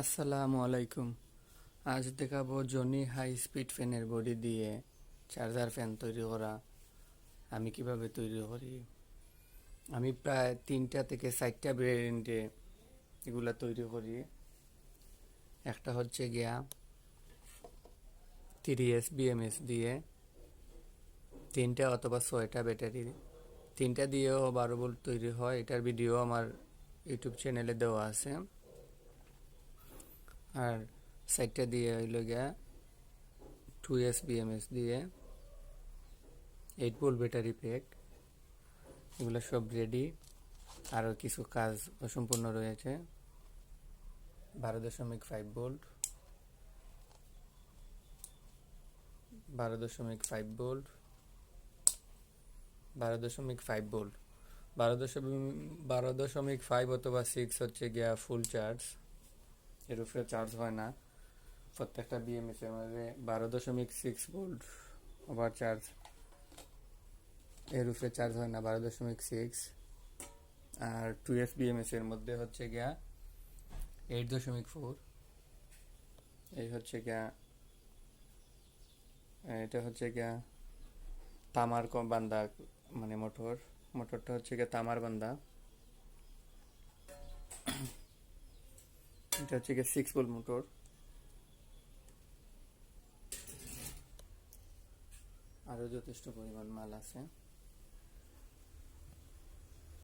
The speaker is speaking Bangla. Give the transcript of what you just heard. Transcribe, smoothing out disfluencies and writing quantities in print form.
আসসালামু আলাইকুম। আজ দেখাবো জনি হাই স্পিড ফ্যানের বডি দিয়ে চার্জার ফ্যান তৈরি করা। আমি কিভাবে তৈরি করি। আমি প্রায় 3টা থেকে 4টা ভেরিয়েন্টে এগুলা তৈরি করি। একটা হচ্ছে গিয়া 3S BMS দিয়ে 3টা অথবা 6টা ব্যাটারি, 3টা দিয়েও 12 ভোল্ট তৈরি হয়। এটার ভিডিও আমার ইউটিউব চ্যানেলে দেওয়া আছে। আর 4টা দিয়ে হইল গিয়া 2S BMS দিয়ে 8 ভোল্ট ব্যাটারি প্যাক। এগুলো সব রেডি, আরও কিছু কাজ অসম্পূর্ণ রয়েছে। 12.5 ভোল্ট, 12.5 ভোল্ট, 12.5 ভোল্ট, 12.5 অথবা 6 হচ্ছে গিয়া ফুল চার্জ। এর উপরে চার্জ হয় না। প্রত্যেকটা বিএমএস এর মধ্যে 12.6 ভোল্ট ওভার চার্জ, এর উপরে চার্জ হয় না 12.6। আর 2S BMS এর মধ্যে হচ্ছে গিয়া 8.4। এই হচ্ছে গিয়া, এটা হচ্ছে গিয়া তামার বান্দা, মানে মোটরটা হচ্ছে গিয়া তামার বান্দা। এটা হচ্ছে গিয়া 6 ভোল্ট মোটর। আরও যথেষ্ট পরিমাণ মাল আছে।